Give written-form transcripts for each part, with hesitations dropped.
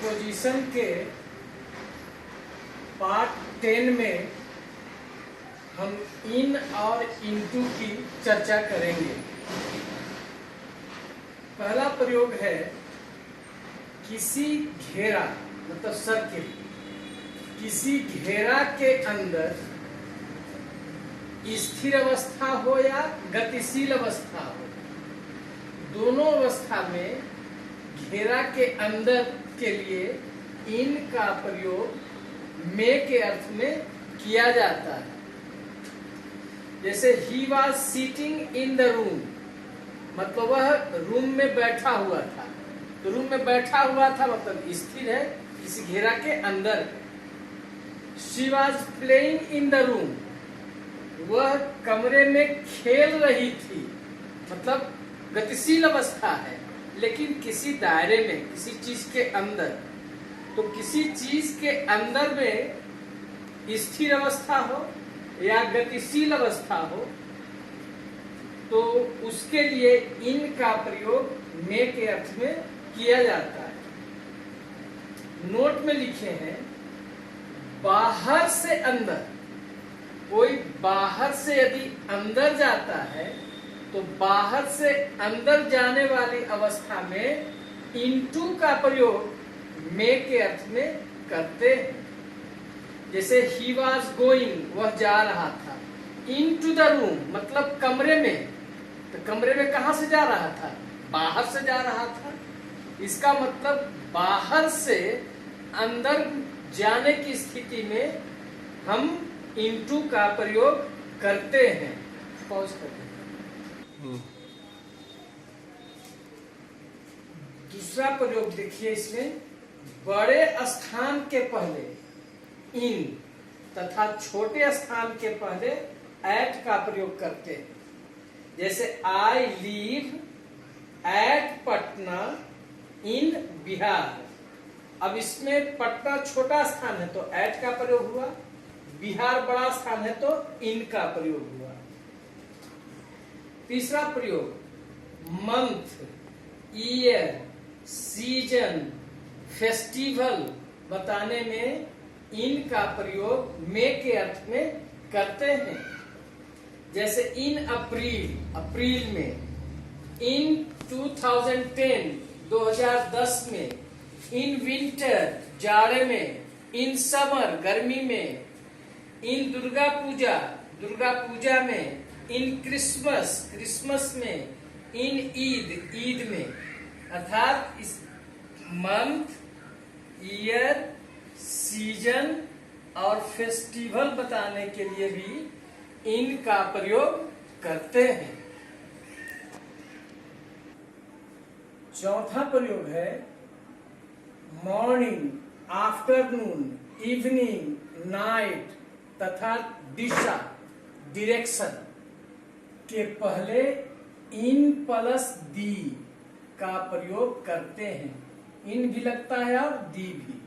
Preposition के part 10 में हम इन और इनटू की चर्चा करेंगे। पहला प्रयोग है किसी घेरा मतलब सर्किल, किसी घेरा के अंदर स्थिर अवस्था हो या गतिशील अवस्था हो, दोनों अवस्था में घेरा के अंदर के लिए इन का प्रयोग में के अर्थ में किया जाता है। जैसे he was seating in the room, मतलब वह रूम में बैठा हुआ था। तो रूम में बैठा हुआ था मतलब स्थिर है, किसी घेरा के अंदर। She was playing in the room, वह कमरे में खेल रही थी, मतलब गतिशील अवस्था है लेकिन किसी दायरे में, किसी चीज के अंदर। तो किसी चीज के अंदर में स्थिर अवस्था हो या गतिशील अवस्था हो तो उसके लिए इन का प्रयोग में के अर्थ में किया जाता है। नोट में लिखे हैं बाहर से अंदर, कोई बाहर से यदि अंदर जाता है तो बाहर से अंदर जाने वाली अवस्था में इनटू का प्रयोग में के अर्थ में करते हैं। जैसे ही वॉज गोइंग, वह जा रहा था, इनटू द रूम मतलब कमरे में। तो कमरे में कहां से जा रहा था? बाहर से जा रहा था। इसका मतलब बाहर से अंदर जाने की स्थिति में हम इनटू का प्रयोग करते हैं। पॉज करते हैं। दूसरा प्रयोग देखिए, इसमें बड़े स्थान के पहले इन तथा छोटे स्थान के पहले एट का प्रयोग करते हैं। जैसे आई लीव एट पटना इन बिहार। अब इसमें पटना छोटा स्थान है तो एट का प्रयोग हुआ, बिहार बड़ा स्थान है तो इन का प्रयोग हुआ। तीसरा प्रयोग मंथ, ईयर, सीजन, फेस्टिवल बताने में इन का प्रयोग में के अर्थ में करते हैं। जैसे इन अप्रैल, अप्रैल में, इन 2010, 2010 में, इन विंटर, जाड़े में, इन समर, गर्मी में, इन दुर्गा पूजा, दुर्गा पूजा में, इन क्रिसमस, क्रिसमस में, इन ईद, ईद में। अर्थात इस मंथ, ईयर, सीजन और फेस्टिवल बताने के लिए भी इन का प्रयोग करते हैं। चौथा प्रयोग है मॉर्निंग, आफ्टरनून, इवनिंग, नाइट तथा दिशा, डायरेक्शन के पहले इन प्लस दी का प्रयोग करते हैं। इन भी लगता है और दी भी।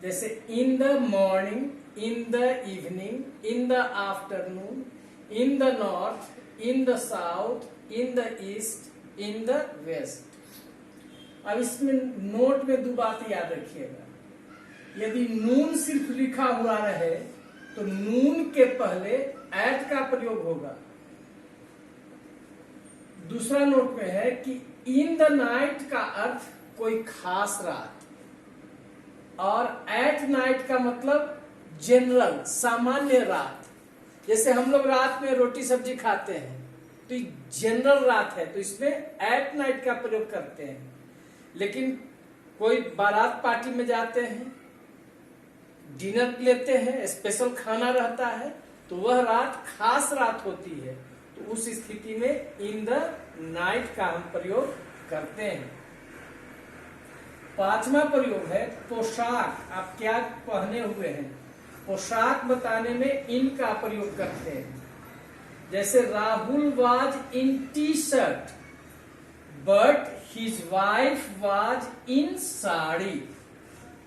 जैसे in the morning, in the evening, in the afternoon, in the north, in the south, in the east, in the west. अब इसमें नोट में दो बात याद रखिएगा। यदि नून सिर्फ लिखा हुआ रहे तो नून के पहले एट का प्रयोग होगा। दूसरा नोट में है कि इन द नाइट का अर्थ कोई खास रात, और एट नाइट का मतलब जनरल, सामान्य रात। जैसे हम लोग रात में रोटी सब्जी खाते हैं तो जनरल रात है तो इसमें एट नाइट का प्रयोग करते हैं। लेकिन कोई बारात पार्टी में जाते हैं, डिनर लेते हैं, स्पेशल खाना रहता है तो वह रात खास रात होती है, तो उस स्थिति में इन द नाइट का हम प्रयोग करते हैं। पांचवा प्रयोग है पोशाक, आप क्या पहने हुए हैं, पोशाक बताने में इन का प्रयोग करते हैं। जैसे Rahul was in T shirt but his wife was in sari.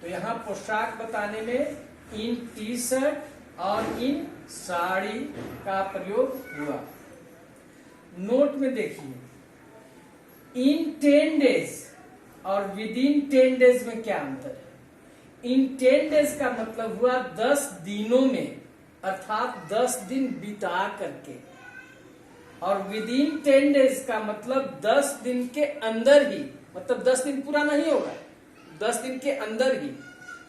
तो यहाँ पोशाक बताने में इन टी शर्ट और इन साड़ी का प्रयोग हुआ। नोट में देखिए इन 10 डेज और विद इन 10 डेज में क्या अंतर है। इन 10 days का मतलब हुआ 10 दिनों में, अर्थात 10 दिन बिता करके। और विद इन 10 days का मतलब 10 दिन के अंदर ही, मतलब 10 दिन पूरा नहीं होगा, 10 दिन के अंदर ही।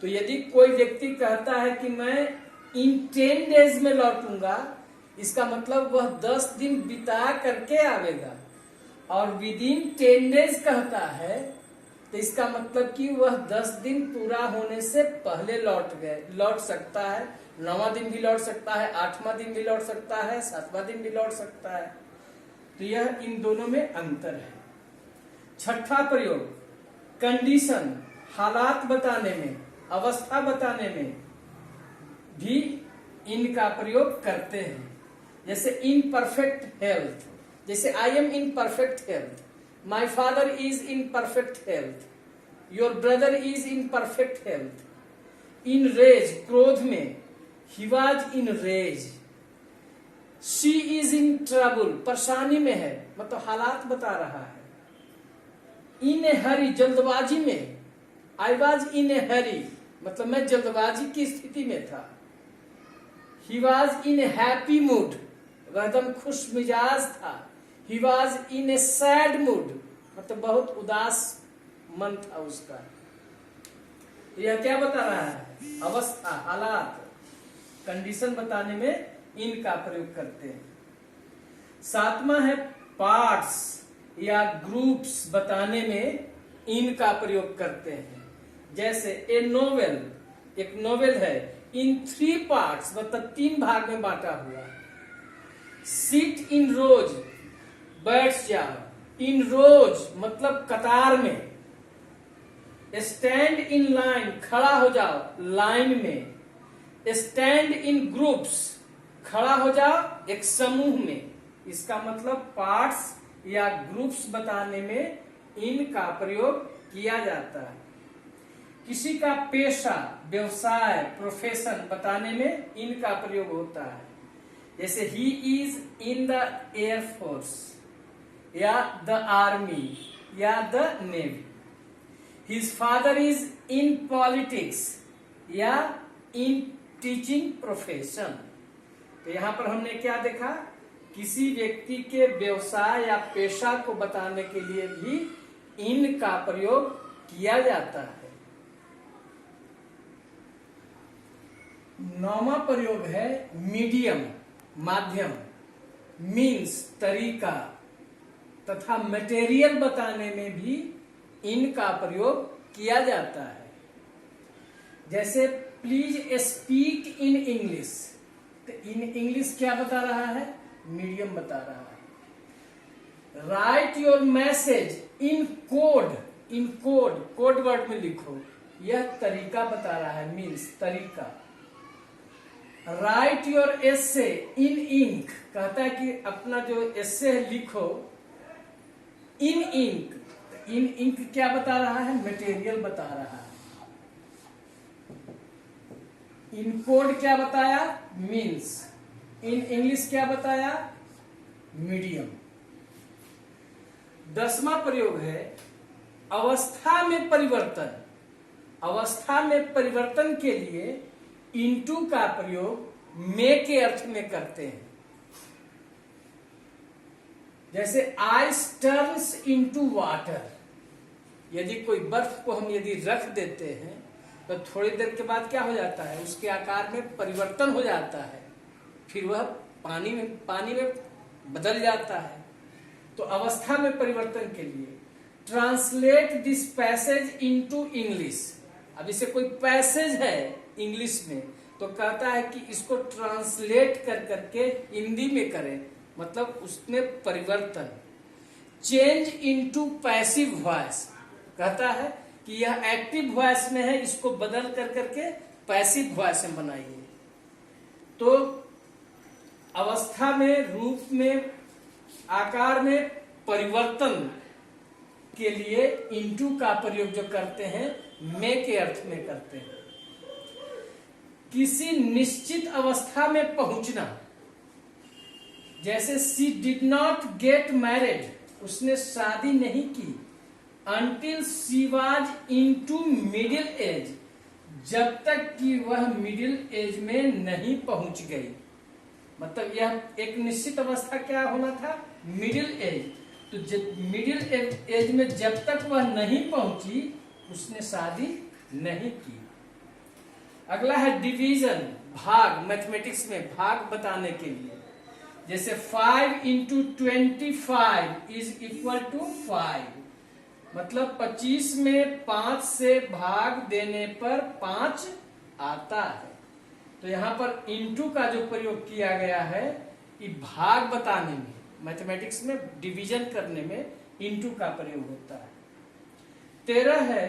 तो यदि कोई व्यक्ति कहता है कि मैं इन 10 days में लौटूंगा, इसका मतलब वह 10 दिन बिता करके आवेगा। और विद इन 10 days कहता है तो इसका मतलब कि वह 10 दिन पूरा होने से पहले लौट सकता है। 9वां दिन भी लौट सकता है, 8वां दिन भी लौट सकता है, 7वां दिन भी लौट सकता है। तो यह इन दोनों में अंतर है। छठा प्रयोग, कंडीशन, हालात बताने में, अवस्था बताने में भी इनका प्रयोग करते हैं। जैसे इन परफेक्ट हेल्थ, जैसे I am in perfect health, my father is in perfect health, your brother is in perfect health. In rage, क्रोध में, he was in rage. She is in trouble, परेशानी में है, मतलब हालात बता रहा है। इन ए हरी, जल्दबाजी में, आई वॉज इन ए हरी, मतलब मैं जल्दबाजी की स्थिति में था। ही was in A happy mood, वह एकदम खुश मिजाज था। ही was in A sad mood, मतलब बहुत उदास मन था उसका। यह क्या बता रहा है? अवस्था, हालात, कंडीशन बताने में इनका प्रयोग करते हैं। 7वां है पार्ट्स या ग्रुप्स बताने में इनका प्रयोग करते हैं। जैसे ए नोवेल, एक नोवेल है, इन 3 पार्ट्स, मतलब 3 भाग में बांटा हुआ। सिट इन रोज, बैठ जाओ। इन रोज मतलब कतार में। स्टैंड इन लाइन, खड़ा हो जाओ लाइन में। स्टैंड इन ग्रुप्स, खड़ा हो जाओ एक समूह में। इसका मतलब पार्ट्स या ग्रुप्स बताने में इनका प्रयोग किया जाता है। किसी का पेशा, व्यवसाय, प्रोफेशन बताने में इनका प्रयोग होता है। जैसे he is in the air force या द आर्मी या the navy. His father is in politics या इन टीचिंग प्रोफेशन। तो यहां पर हमने क्या देखा? किसी व्यक्ति के व्यवसाय या पेशा को बताने के लिए भी इनका प्रयोग किया जाता है। 9वां प्रयोग है मीडियम, माध्यम, मीन्स, तरीका तथा मटेरियल बताने में भी इनका प्रयोग किया जाता है। जैसे प्लीज स्पीक इन इंग्लिश, तो इन इंग्लिश क्या बता रहा है? मीडियम बता रहा है। Write your message in code, in code, code word में लिखो, यह तरीका बता रहा है, मीन्स, तरीका। Write your essay in ink, कहता है कि अपना जो एसे है लिखो इन इंक। इन इंक क्या बता रहा है? मटेरियल बता रहा है। इन कोड क्या बताया? मीन्स। इन इंग्लिश क्या बताया? मीडियम। 10वां प्रयोग है अवस्था में परिवर्तन। अवस्था में परिवर्तन के लिए इनटू का प्रयोग में के अर्थ में करते हैं। जैसे आइस टर्न्स इनटू वाटर, यदि कोई बर्फ को हम यदि रख देते हैं तो थोड़ी देर के बाद क्या हो जाता है? उसके आकार में परिवर्तन हो जाता है, फिर वह पानी में बदल जाता है। तो अवस्था में परिवर्तन के लिए translate this passage into English. अब इसे कोई पैसेज है इंग्लिश में, तो कहता है कि इसको ट्रांसलेट कर करके हिंदी में करें, मतलब उसमें परिवर्तन। चेंज इनटू पैसिव वॉइस, कहता है कि यह एक्टिव वॉइस में है, इसको बदल कर करके पैसिव वॉइस में बनाइए। तो अवस्था में, रूप में, आकार में परिवर्तन के लिए इनटू का प्रयोग जो करते हैं में के अर्थ में करते हैं। किसी निश्चित अवस्था में पहुंचना, जैसे she did not get married, उसने शादी नहीं की, until she was into middle age, जब तक कि वह मिडिल एज में नहीं पहुंच गई। मतलब यह एक निश्चित अवस्था क्या होना था, मिडिल एज। तो मिडिल एज में जब तक वह नहीं पहुंची उसने शादी नहीं की। अगला है डिवीजन, भाग। मैथमेटिक्स में भाग बताने के लिए जैसे 5 इंटू 25 इज इक्वल टू 5, मतलब 25 में 5 से भाग देने पर 5 आता है। तो यहां पर इंटू का जो प्रयोग किया गया है ये भाग बताने में, मैथमेटिक्स में डिवीजन करने में इंटू का प्रयोग होता है। 13 है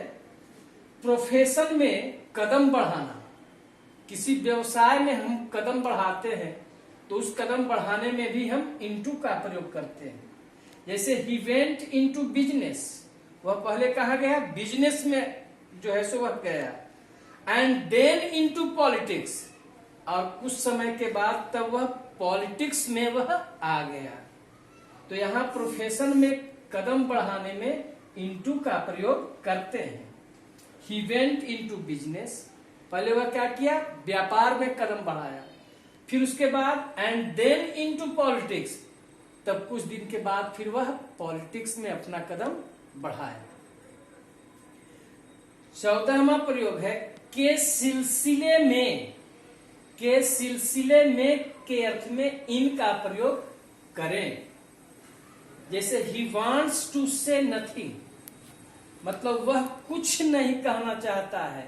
प्रोफेशन में कदम बढ़ाना। किसी व्यवसाय में हम कदम बढ़ाते हैं तो उस कदम बढ़ाने में भी हम इंटू का प्रयोग करते हैं। जैसे ही वेंट इनटू बिजनेस, वह पहले कहा गया बिजनेस में जो है सो वह गया। एंड देन इनटू पॉलिटिक्स, और कुछ समय के बाद तब वह पॉलिटिक्स में वह आ गया। तो यहाँ प्रोफेशन में कदम बढ़ाने में इनटू का प्रयोग करते हैं। ही वेंट इनटू बिजनेस, पहले वह क्या किया, व्यापार में कदम बढ़ाया। फिर उसके बाद एंड देन इनटू पॉलिटिक्स, तब कुछ दिन के बाद फिर वह पॉलिटिक्स में अपना कदम बढ़ाया। 14वां प्रयोग है के सिलसिले में। के सिलसिले में के अर्थ में इन का प्रयोग करें। जैसे ही वॉन्ट्स टू से नथिंग, मतलब वह कुछ नहीं कहना चाहता है।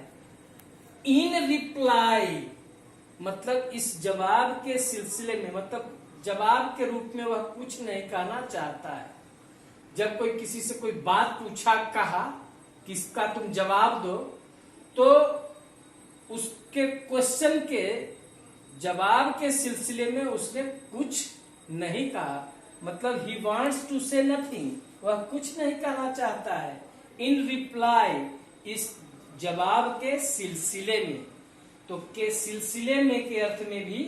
इन रिप्लाई, मतलब इस जवाब के सिलसिले में, मतलब जवाब के रूप में वह कुछ नहीं कहना चाहता है। जब कोई किसी से कोई बात पूछा, कहा किसका तुम जवाब दो, तो उसके क्वेश्चन के जवाब के सिलसिले में उसने कुछ नहीं कहा। मतलब ही वांट्स टू से नथिंग, वह कुछ नहीं कहना चाहता है। इन रिप्लाई, इस जवाब के सिलसिले में। तो के सिलसिले में के अर्थ में भी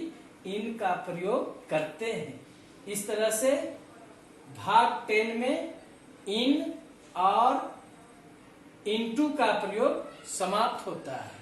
इन का प्रयोग करते हैं। इस तरह से भाग 10 में इन और इनटू का प्रयोग समाप्त होता है।